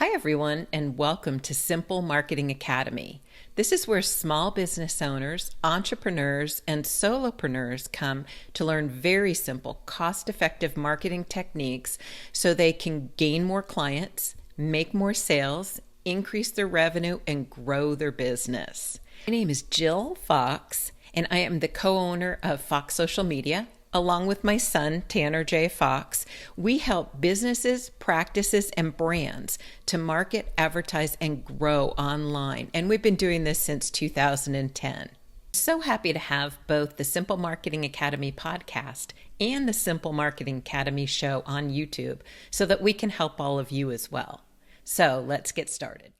Hi, everyone, and welcome to Simple Marketing Academy. This is where small business owners, entrepreneurs, and solopreneurs come to learn very simple, cost-effective marketing techniques so they can gain more clients, make more sales, increase their revenue, and grow their business. My name is Jill Fox, and I am the co-owner of Fox Social Media. Along with my son, Tanner J. Fox, we help businesses, practices, and brands to market, advertise, and grow online. And we've been doing this since 2010. So happy to have both the Simple Marketing Academy podcast and the Simple Marketing Academy show on YouTube so that we can help all of you as well. So let's get started.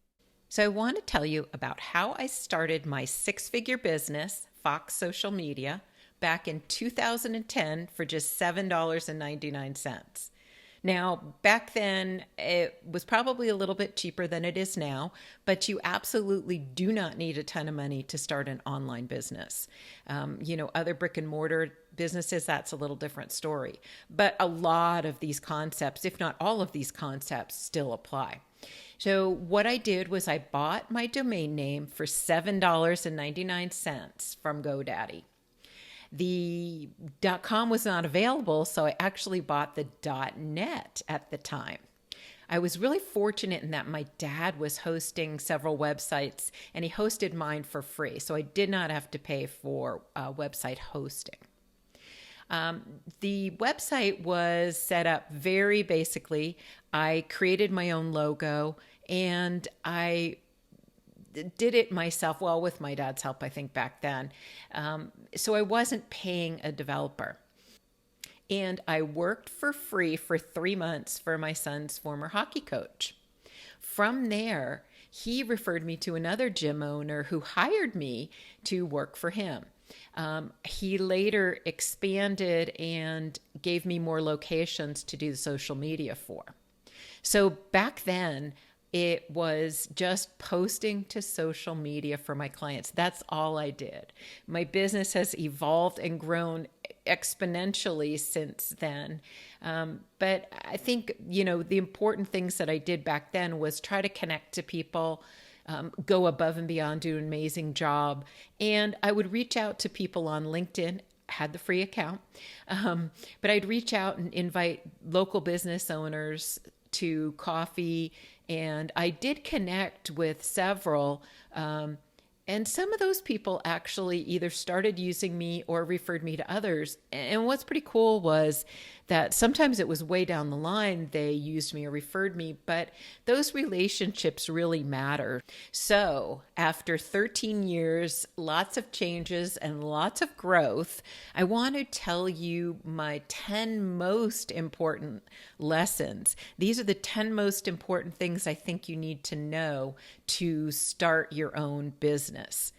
So I want to tell you about how I started my six-figure business, Fox Social Media, back in 2010 for just $7.99. Now, back then, it was probably a little bit cheaper than it is now, but you absolutely do not need a ton of money to start an online business. Other brick and mortar businesses, that's a little different story. But a lot of these concepts, if not all of these concepts, still apply. So what I did was I bought my domain name for $7.99 from GoDaddy. The .com was not available, so I actually bought the .net at the time. I was really fortunate in that my dad was hosting several websites, and he hosted mine for free, so I did not have to pay for website hosting. The website was set up very basically. I created my own logo, and I did it myself, well, with my dad's help, I think, back then. So I wasn't paying a developer. And I worked for free for 3 months for my son's former hockey coach. From there, he referred me to another gym owner who hired me to work for him. He later expanded and gave me more locations to do the social media for. So back then, it was just posting to social media for my clients. That's all I did. My business has evolved and grown exponentially since then. But I think, the important things that I did back then was try to connect to people, go above and beyond, do an amazing job. And I would reach out to people on LinkedIn, had the free account, but I'd reach out and invite local business owners to coffee. And I did connect with several, and some of those people actually either started using me or referred me to others. And what's pretty cool was that sometimes it was way down the line they used me or referred me, but those relationships really matter. So after 13 years, lots of changes and lots of growth, I want to tell you my 10 most important lessons. These are the 10 most important things I think you need to know to start your own business.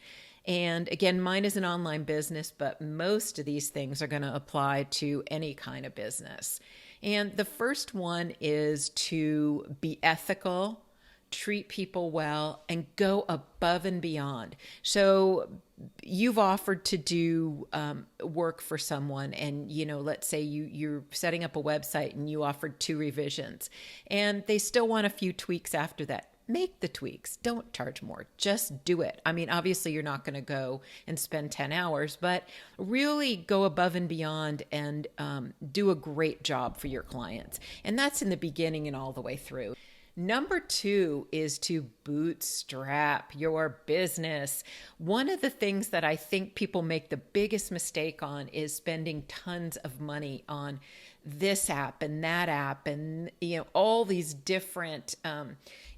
And again, mine is an online business, but most of these things are going to apply to any kind of business. And the first one is to be ethical, treat people well, and go above and beyond. So you've offered to do work for someone, and let's say you're setting up a website and you offered 2 revisions, and they still want a few tweaks after that. Make the tweaks. Don't charge more. Just do it. I mean, obviously, you're not going to go and spend 10 hours, but really go above and beyond and do a great job for your clients. And that's in the beginning and all the way through. Number 2 is to bootstrap your business. One of the things that I think people make the biggest mistake on is spending tons of money on this app and that app and all these different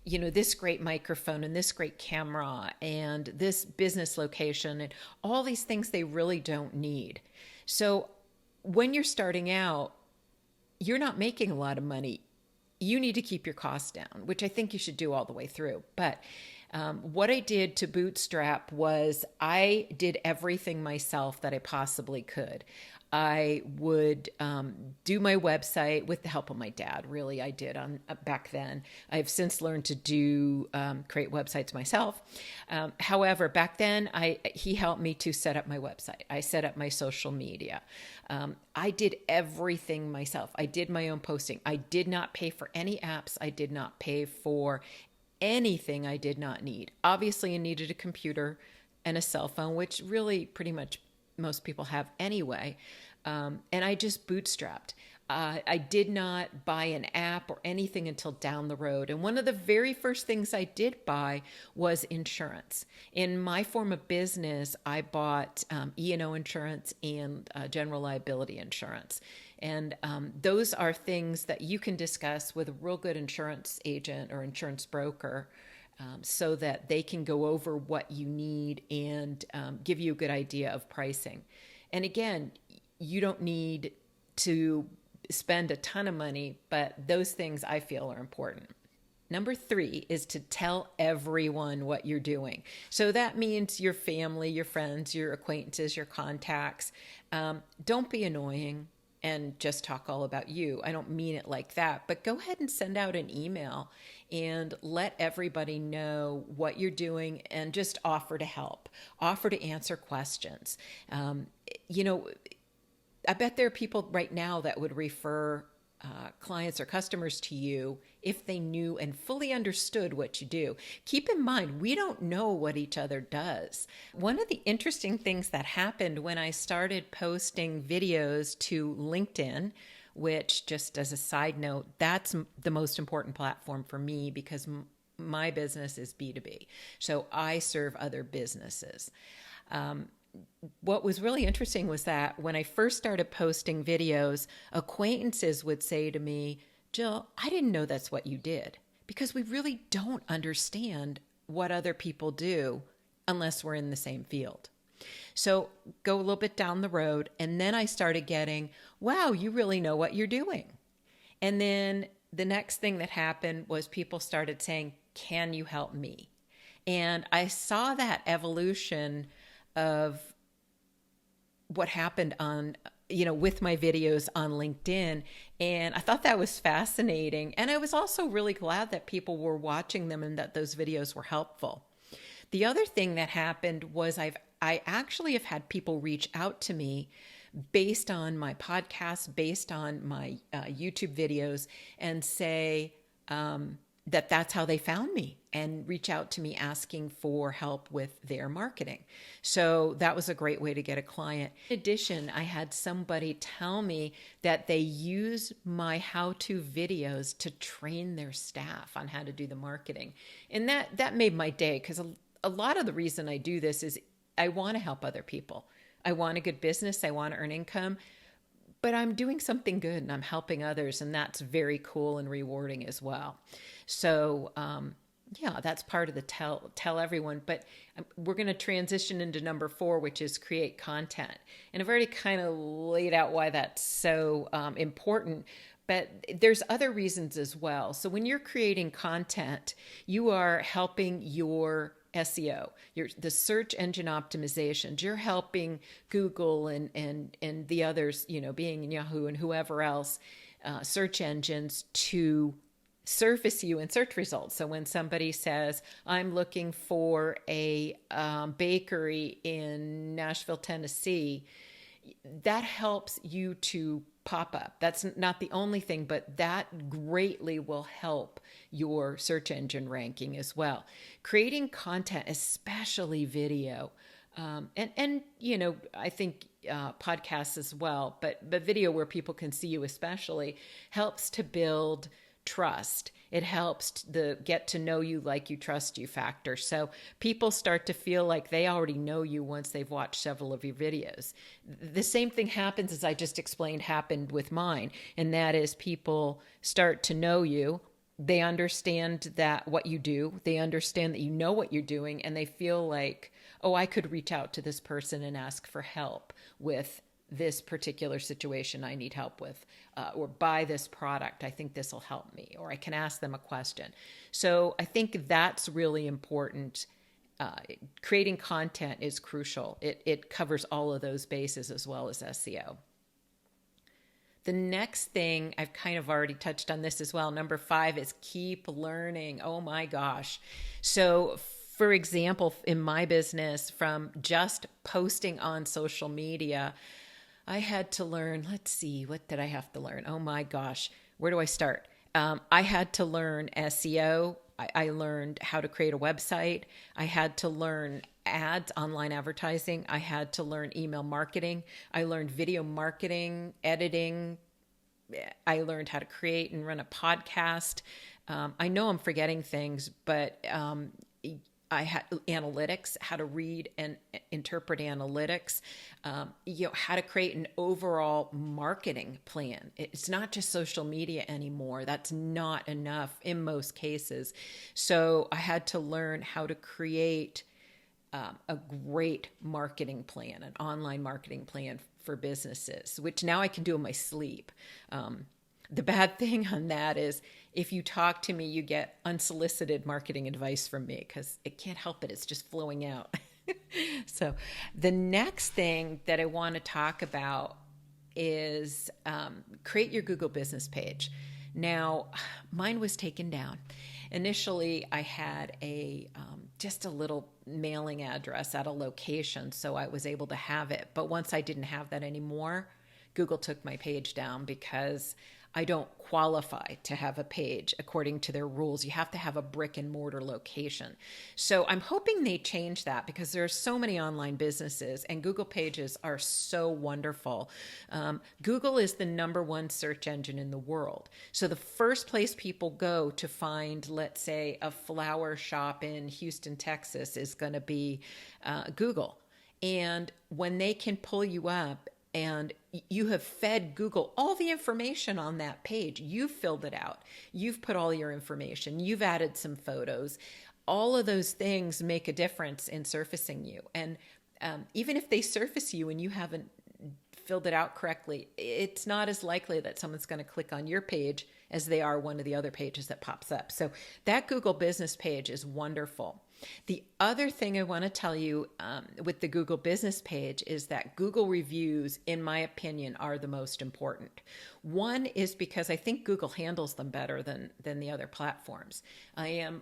this great microphone and this great camera and this business location and all these things they really don't need. So when you're starting out, you're not making a lot of money. You need to keep your costs down, which I think you should do all the way through. But What I did to bootstrap was I did everything myself that I possibly could. I would do my website with the help of my dad. Really, I did on back then. I've since learned to do create websites myself. However, back then, he helped me to set up my website. I set up my social media. I did everything myself. I did my own posting. I did not pay for any apps. I did not pay for anything I did not need. Obviously, I needed a computer and a cell phone, which really pretty much most people have anyway. And I just bootstrapped. I did not buy an app or anything until down the road. And one of the very first things I did buy was insurance. In my form of business, I bought E&O insurance and general liability insurance. And those are things that you can discuss with a real good insurance agent or insurance broker so that they can go over what you need and give you a good idea of pricing. And again, you don't need to spend a ton of money, but those things I feel are important. Number 3 is to tell everyone what you're doing. So that means your family, your friends, your acquaintances, your contacts. Don't be annoying and just talk all about you. I don't mean it like that, but go ahead and send out an email and let everybody know what you're doing and just offer to help, offer to answer questions. I bet there are people right now that would refer clients or customers to you if they knew and fully understood what you do. Keep in mind, we don't know what each other does. One of the interesting things that happened when I started posting videos to LinkedIn, which just as a side note, that's the most important platform for me because my business is B2B. So I serve other businesses. What was really interesting was that when I first started posting videos, acquaintances would say to me, Jill, I didn't know that's what you did, because we really don't understand what other people do unless we're in the same field. So go a little bit down the road, and then I started getting, wow, you really know what you're doing. And then the next thing that happened was people started saying, can you help me? And I saw that evolution of what happened on, with my videos on LinkedIn. And I thought that was fascinating. And I was also really glad that people were watching them and that those videos were helpful. The other thing that happened was I actually have had people reach out to me based on my podcast, based on my YouTube videos, and say, that's how they found me and reach out to me asking for help with their marketing. So that was a great way to get a client. In addition, I had somebody tell me that they use my how-to videos to train their staff on how to do the marketing. And that made my day, because a lot of the reason I do this is I want to help other people. I want a good business. I want to earn income. But I'm doing something good and I'm helping others, and that's very cool and rewarding as well. So, that's part of the tell everyone. But we're going to transition into number 4, which is create content. And I've already kind of laid out why that's so important. But there's other reasons as well. So when you're creating content, you are helping your SEO, the search engine optimizations. You're helping Google and the others, being Yahoo and whoever else, search engines to surface you in search results. So when somebody says, I'm looking for a bakery in Nashville, Tennessee, that helps you to pop up. That's not the only thing, but that greatly will help your search engine ranking as well. Creating content, especially video, and I think podcasts as well, but video where people can see you especially helps to build trust. It helps the get to know you, like you, trust you factor. So people start to feel like they already know you once they've watched several of your videos. The same thing happens, as I just explained, happened with mine. And that is, people start to know you. They understand that what you do, they understand that you know what you're doing, and they feel like, oh, I could reach out to this person and ask for help with this particular situation I need help with, or buy this product. I think this will help me, or I can ask them a question. So I think that's really important. Creating content is crucial. It covers all of those bases as well as SEO. The next thing, I've kind of already touched on this as well. Number 5 is keep learning. Oh my gosh. So for example, in my business, from just posting on social media, I had to learn, let's see, what did I have to learn? Oh my gosh, where do I start? I had to learn SEO. I learned how to create a website. I had to learn ads, online advertising. I had to learn email marketing. I learned video marketing, editing. I learned how to create and run a podcast. I know I'm forgetting things, but I had analytics, how to read and interpret analytics, how to create an overall marketing plan. It's not just social media anymore. That's not enough in most cases. So I had to learn how to create a great marketing plan, an online marketing plan for businesses, which now I can do in my sleep. The bad thing on that is if you talk to me, you get unsolicited marketing advice from me because it can't help it. It's just flowing out. So the next thing that I want to talk about is create your Google business page. Now, mine was taken down. Initially, I had just a little mailing address at a location, so I was able to have it. But once I didn't have that anymore, Google took my page down because I don't qualify to have a page according to their rules. You have to have a brick and mortar location. So I'm hoping they change that because there are so many online businesses and Google pages are so wonderful. Google is the #1 search engine in the world. So the first place people go to find, let's say, a flower shop in Houston, Texas is going to be Google. And when they can pull you up and you have fed Google all the information on that page, you've filled it out, you've put all your information, you've added some photos, all of those things make a difference in surfacing you. And even if they surface you and you haven't filled it out correctly, it's not as likely that someone's going to click on your page as they are one of the other pages that pops up. So that Google business page is wonderful. The other thing I want to tell you with the Google business page is that Google reviews, in my opinion, are the most important. One is because I think Google handles them better than the other platforms. I am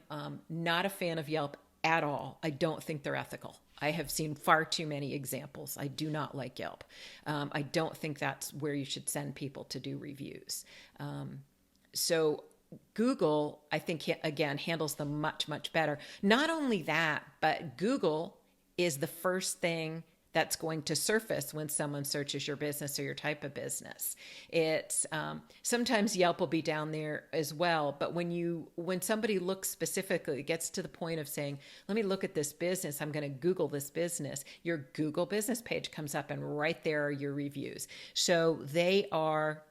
not a fan of Yelp at all. I don't think they're ethical. I have seen far too many examples. I do not like Yelp. I don't think that's where you should send people to do reviews. So Google, I think, again, handles them much, much better. Not only that, but Google is the first thing that's going to surface when someone searches your business or your type of business. It's sometimes Yelp will be down there as well, but when somebody looks specifically, it gets to the point of saying, let me look at this business, I'm going to Google this business, your Google business page comes up and right there are your reviews. So they are,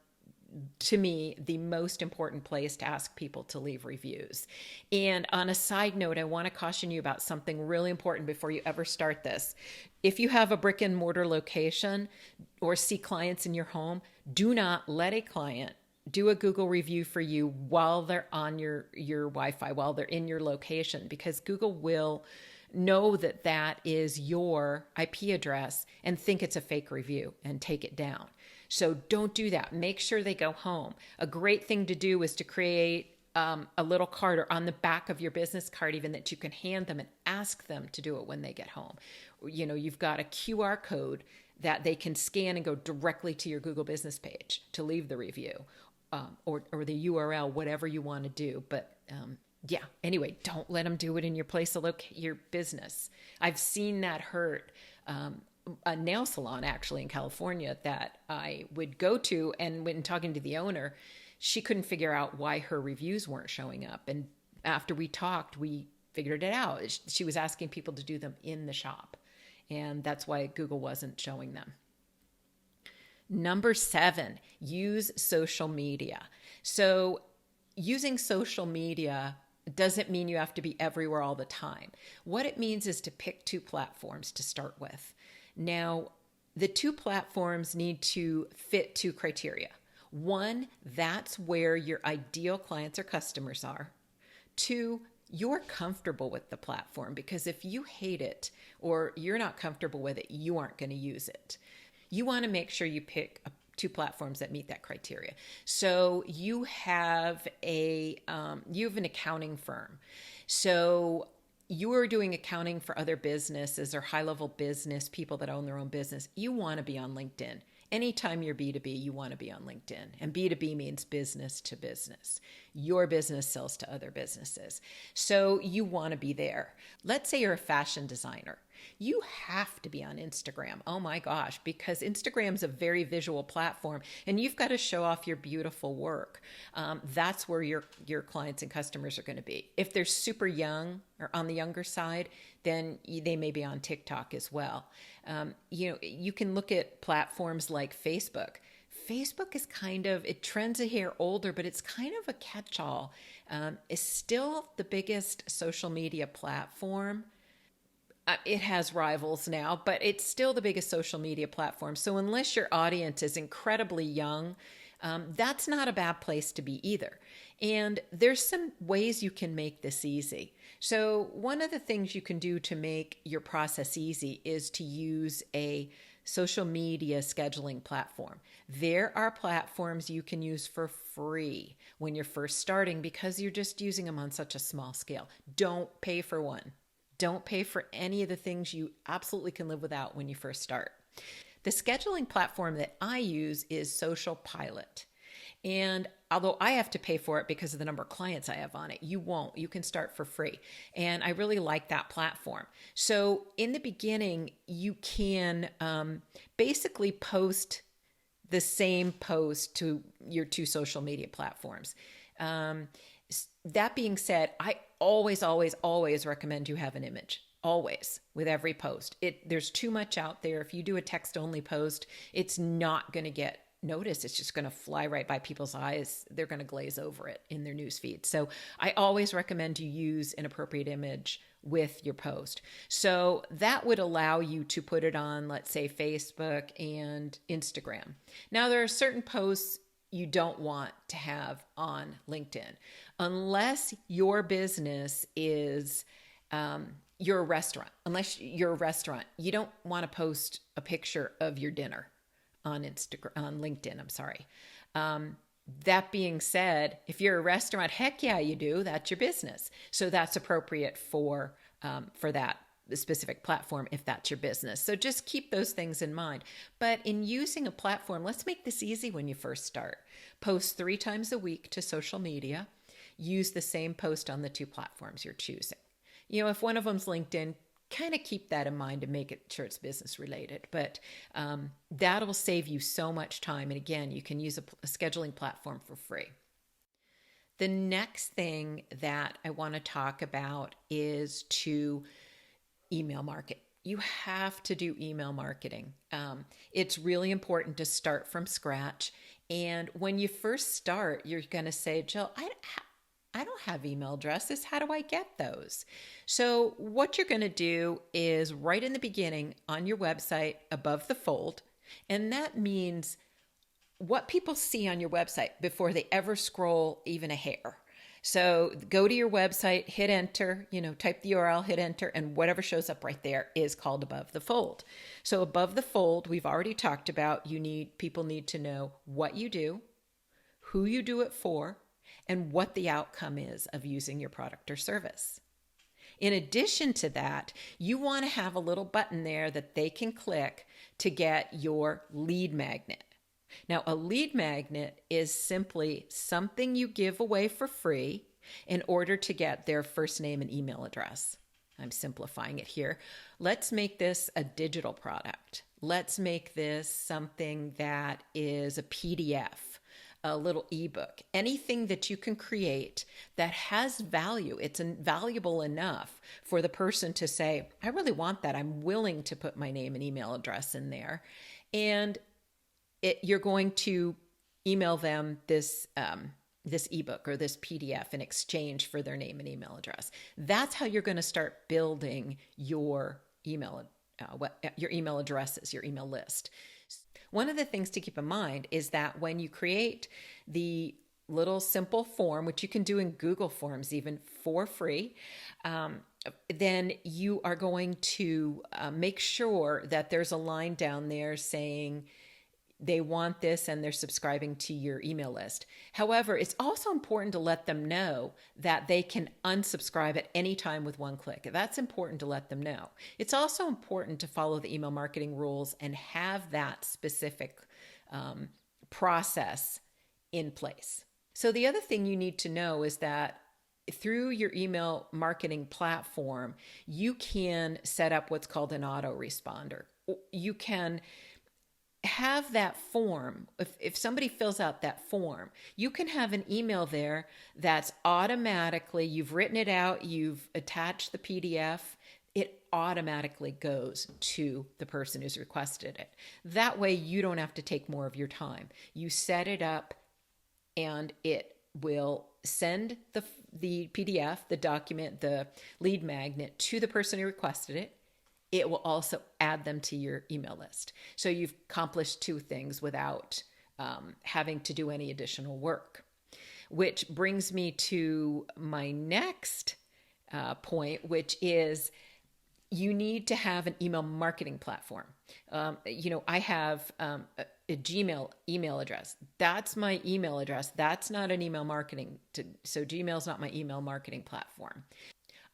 to me, the most important place to ask people to leave reviews. And on a side note, I want to caution you about something really important before you ever start this. If you have a brick and mortar location or see clients in your home, do not let a client do a Google review for you while they're on your Wi-Fi, while they're in your location, because Google will know that that is your IP address and think it's a fake review and take it down. So don't do that. Make sure they go home. A great thing to do is to create a little card or on the back of your business card even that you can hand them and ask them to do it when they get home. You know, you've got a QR code that they can scan and go directly to your Google business page to leave the review or the URL, whatever you want to do. But yeah, anyway, don't let them do it in your place of your business. I've seen that hurt. A nail salon actually in California that I would go to, and when talking to the owner, she couldn't figure out why her reviews weren't showing up. And after we talked, we figured it out. She was asking people to do them in the shop, and that's why Google wasn't showing them. Number 7, use social media. So using social media doesn't mean you have to be everywhere all the time. What it means is to pick 2 platforms to start with. Now, The two platforms need to fit two criteria. One, that's where your ideal clients or customers are. Two, you're comfortable with the platform, because if you hate it or you're not comfortable with it, you aren't going to use it. You want to make sure you pick two platforms that meet that criteria. So you have an accounting firm. So you are doing accounting for other businesses or high level business people that own their own business. You want to be on LinkedIn. Anytime you're B2B, you want to be on LinkedIn. And B2B means business to business. Your business sells to other businesses. So you want to be there. Let's say you're a fashion designer. You have to be on Instagram. Oh my gosh, because Instagram's a very visual platform and you've got to show off your beautiful work. That's where your clients and customers are going to be. If they're super young or on the younger side, then they may be on TikTok as well. You can look at platforms like Facebook. Facebook is it trends a hair older, but it's kind of a catch-all. It's still the biggest social media platform. It has rivals now, but it's still the biggest social media platform. So unless your audience is incredibly young, that's not a bad place to be either. And there's some ways you can make this easy. So one of the things you can do to make your process easy is to use a social media scheduling platform. There are platforms you can use for free when you're first starting because you're just using them on such a small scale. Don't pay for one. Don't pay for any of the things you absolutely can live without when you first start. The scheduling platform that I use is Social Pilot. And although I have to pay for it because of the number of clients I have on it, you won't. You can start for free. And I really like that platform. So in the beginning, you can basically post the same post to your two social media platforms. That being said, I always recommend you have an image. Always, with every post. There's too much out there. If you do a text-only post, it's not going to get noticed. It's just going to fly right by people's eyes. They're going to glaze over it in their newsfeed. So I always recommend you use an appropriate image with your post. So that would allow you to put it on, let's say, Facebook and Instagram. Now, there are certain posts you don't want to have on LinkedIn unless your business is you're a restaurant. Unless you're a restaurant, you don't want to post a picture of your dinner on LinkedIn. I'm sorry. That being said, if you're a restaurant, heck yeah, you do. That's your business. So that's appropriate for that specific platform if that's your business. So just keep those things in mind. But in using a platform, let's make this easy when you first start. Post 3 times a week to social media. Use the same post on the two platforms you're choosing. If one of them's LinkedIn, kind of keep that in mind and make sure it's business related. But that'll save you so much time. And again, you can use a scheduling platform for free. The next thing that I want to talk about is to email market. You have to do email marketing. It's really important to start from scratch. And when you first start, you're going to say, Jill, I don't have email addresses. How do I get those? So what you're going to do is right in the beginning on your website above the fold, and that means what people see on your website before they ever scroll even a hair. So go to your website, hit enter, type the URL, hit enter, and whatever shows up right there is called above the fold. So above the fold, we've already talked about people need to know what you do, who you do it for, and what the outcome is of using your product or service. In addition to that, you want to have a little button there that they can click to get your lead magnet. Now, a lead magnet is simply something you give away for free in order to get their first name and email address. I'm simplifying it here. Let's make this a digital product. Let's make this something that is a PDF, a little ebook, anything that you can create that has value. It's valuable enough for the person to say, I really want that. I'm willing to put my name and email address in there. And you're going to email them this ebook or this PDF in exchange for their name and email address. That's how you're going to start building your email your email addresses, your email list. One of the things to keep in mind is that when you create the little simple form, which you can do in Google Forms even for free, then you are going to make sure that there's a line down there saying they want this and they're subscribing to your email list. However, it's also important to let them know that they can unsubscribe at any time with one click. That's important to let them know. It's also important to follow the email marketing rules and have that specific process in place. So the other thing you need to know is that through your email marketing platform, you can set up what's called an autoresponder. You can have that form. If somebody fills out that form, you can have an email there that's automatically, you've written it out, you've attached the PDF, it automatically goes to the person who's requested it. That way you don't have to take more of your time. You set it up and it will send the PDF, the document, the lead magnet to the person who requested it. It will also add them to your email list. So you've accomplished two things without having to do any additional work. Which brings me to my next point, which is you need to have an email marketing platform. I have a Gmail email address. That's my email address. That's not an email marketing. So Gmail's not my email marketing platform.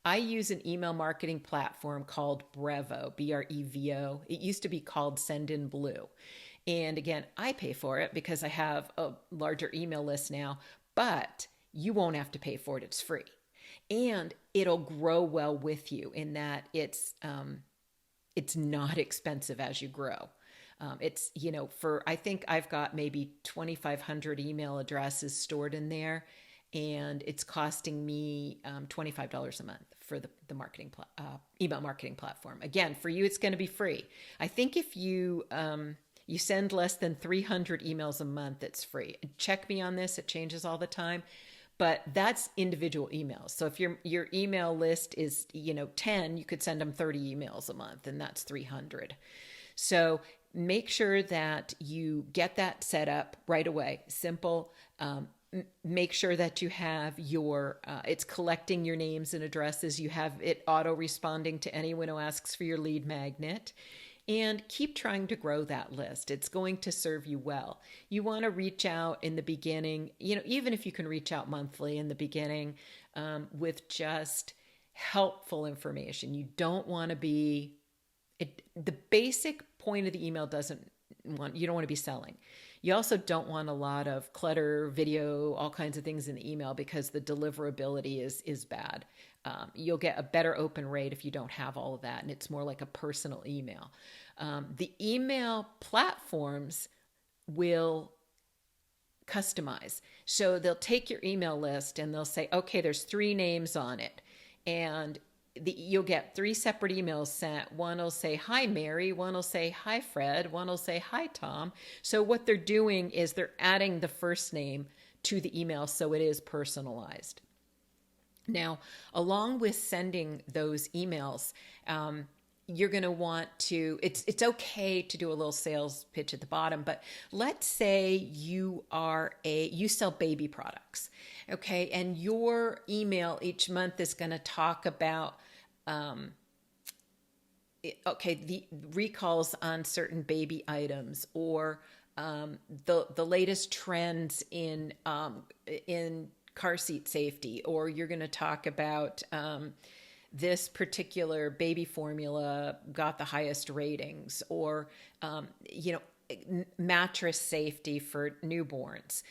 I use an email marketing platform called Brevo, Brevo. It used to be called Sendinblue. And again, I pay for it because I have a larger email list now, but you won't have to pay for it. It's free. And it'll grow well with you in that it's not expensive as you grow. I think I've got maybe 2,500 email addresses stored in there, and it's costing me $25 a month for the email marketing platform. Again, for you, it's going to be free. I think if you send less than 300 emails a month, it's free. Check me on this. It changes all the time. But that's individual emails. So if your email list is 10, you could send them 30 emails a month, and that's 300. So make sure that you get that set up right away. Simple. Make sure that you have it's collecting your names and addresses. You have it auto responding to anyone who asks for your lead magnet. And keep trying to grow that list. It's going to serve you well. You want to reach out in the beginning, even if you can reach out monthly in the beginning with just helpful information. You don't want to be, the basic point of the email you don't want to be selling. You also don't want a lot of clutter, video, all kinds of things in the email because the deliverability is bad. You'll get a better open rate if you don't have all of that, and it's more like a personal email. The email platforms will customize. So they'll take your email list and they'll say, okay, there's 3 names on it. And you'll get 3 separate emails sent. One will say, hi, Mary. One will say, hi, Fred. One will say, hi, Tom. So what they're doing is they're adding the first name to the email so it is personalized. Now, along with sending those emails, you're going to want to, it's okay to do a little sales pitch at the bottom, but let's say you sell baby products, okay? And your email each month is going to talk about, the recalls on certain baby items or the latest trends in car seat safety, or you're going to talk about this particular baby formula got the highest ratings, or mattress safety for newborns.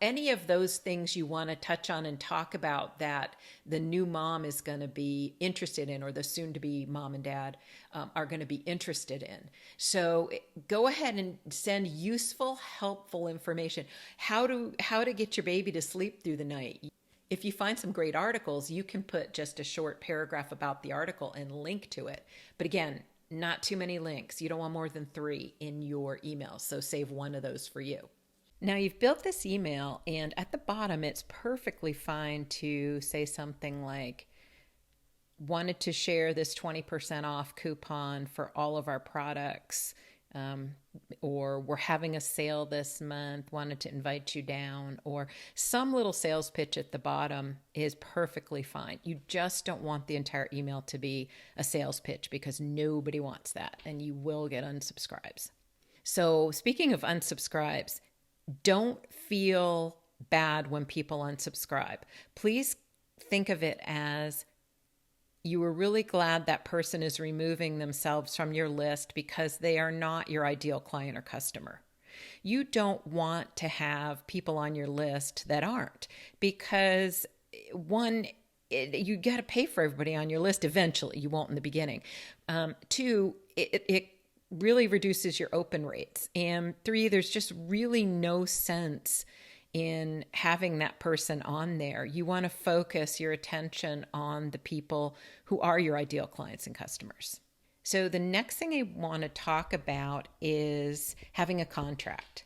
Any of those things you want to touch on and talk about that the new mom is going to be interested in, or the soon-to-be mom and dad are going to be interested in. So go ahead and send useful, helpful information. How to get your baby to sleep through the night. If you find some great articles, you can put just a short paragraph about the article and link to it. But again, not too many links. You don't want more than 3 in your email, so save one of those for you. Now you've built this email, and at the bottom, it's perfectly fine to say something like, wanted to share this 20% off coupon for all of our products, or we're having a sale this month, wanted to invite you down, or some little sales pitch at the bottom is perfectly fine. You just don't want the entire email to be a sales pitch, because nobody wants that, and you will get unsubscribes. So speaking of unsubscribes, don't feel bad when people unsubscribe. Please think of it as you were really glad that person is removing themselves from your list because they are not your ideal client or customer. You don't want to have people on your list that aren't, because one, you got to pay for everybody on your list eventually. You won't in the beginning. Two, it really reduces your open rates. And three, there's just really no sense in having that person on there. You want to focus your attention on the people who are your ideal clients and customers. So the next thing I want to talk about is having a contract.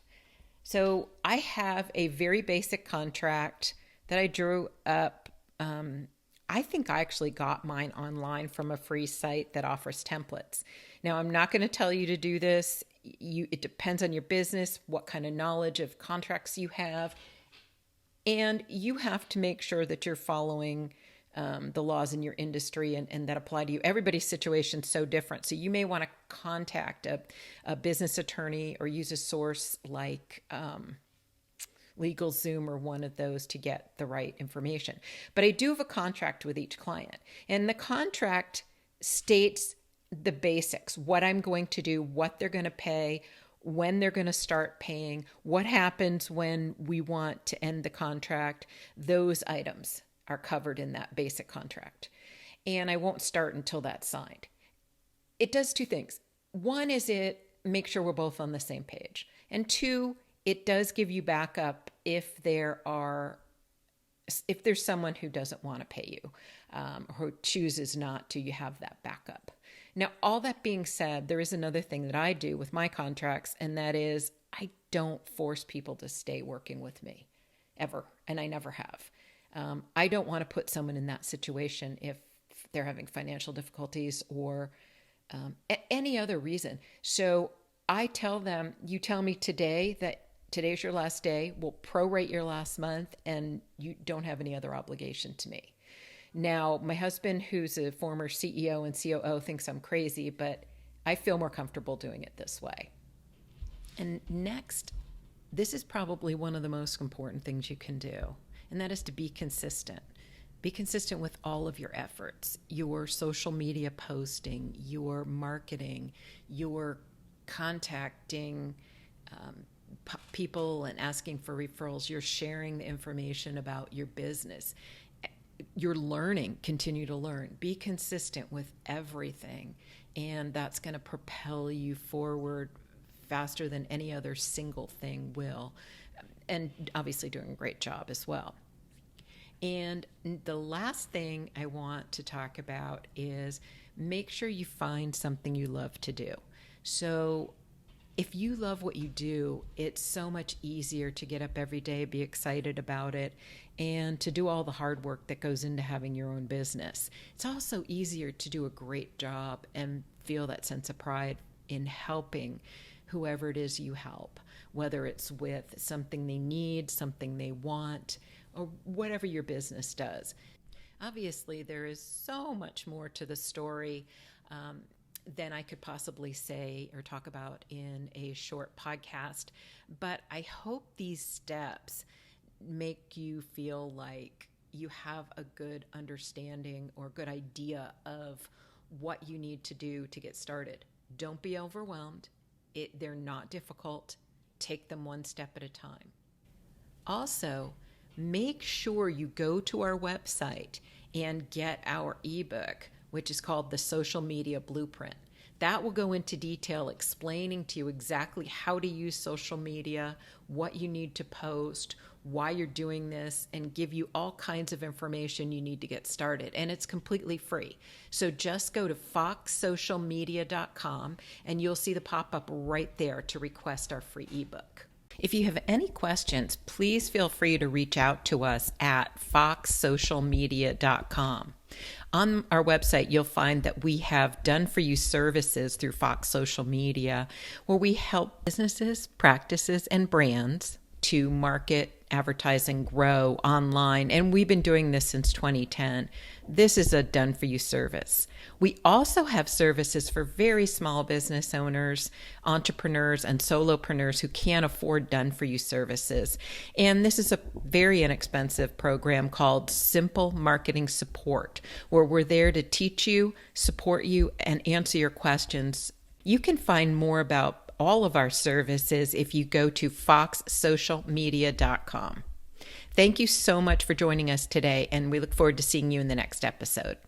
So I have a very basic contract that I drew up. I think I actually got mine online from a free site that offers templates. Now, I'm not going to tell you to do this. It depends on your business, what kind of knowledge of contracts you have. And you have to make sure that you're following the laws in your industry and that apply to you. Everybody's situation is so different. So you may want to contact a business attorney or use a source like LegalZoom or one of those to get the right information. But I do have a contract with each client. And the contract states the basics, what I'm going to do, what they're going to pay, when they're going to start paying, what happens when we want to end the contract. Those items are covered in that basic contract. And I won't start until that's signed. It does two things. One is it makes sure we're both on the same page. And two, it does give you backup if there's someone who doesn't want to pay you, or chooses not to, you have that backup. Now, all that being said, there is another thing that I do with my contracts, and that is I don't force people to stay working with me ever, and I never have. I don't want to put someone in that situation if they're having financial difficulties or any other reason. So I tell them, you tell me today that today's your last day, we'll prorate your last month, and you don't have any other obligation to me. Now, my husband, who's a former CEO and COO, thinks I'm crazy, but I feel more comfortable doing it this way. And next, this is probably one of the most important things you can do, and that is to be consistent. Be consistent with all of your efforts, your social media posting, your marketing, your contacting people and asking for referrals. You're sharing the information about your business. You're learning, continue to learn. Be consistent with everything, and that's going to propel you forward faster than any other single thing will. And obviously doing a great job as well. And the last thing I want to talk about is make sure you find something you love to do. So if you love what you do, it's so much easier to get up every day, be excited about it, and to do all the hard work that goes into having your own business. It's also easier to do a great job and feel that sense of pride in helping whoever it is you help, whether it's with something they need, something they want, or whatever your business does. Obviously, there is so much more to the story than I could possibly say or talk about in a short podcast, but I hope these steps make you feel like you have a good understanding or good idea of what you need to do to get started. Don't be overwhelmed. They're not difficult. Take them one step at a time. Also, make sure you go to our website and get our ebook, which is called The Social Media Blueprint. That will go into detail explaining to you exactly how to use social media, what you need to post, why you're doing this, and give you all kinds of information you need to get started. And it's completely free. So just go to foxsocialmedia.com and you'll see the pop-up right there to request our free ebook. If you have any questions, please feel free to reach out to us at foxsocialmedia.com. On our website, you'll find that we have done for you services through Fox Social Media, where we help businesses, practices, and brands to market, advertise, and grow online. And we've been doing this since 2010. This is a done for you service. We also have services for very small business owners, entrepreneurs, and solopreneurs who can't afford done for you services. And this is a very inexpensive program called Simple Marketing Support, where we're there to teach you, support you, and answer your questions. You can find more about all of our services if you go to foxsocialmedia.com. Thank you so much for joining us today, and we look forward to seeing you in the next episode.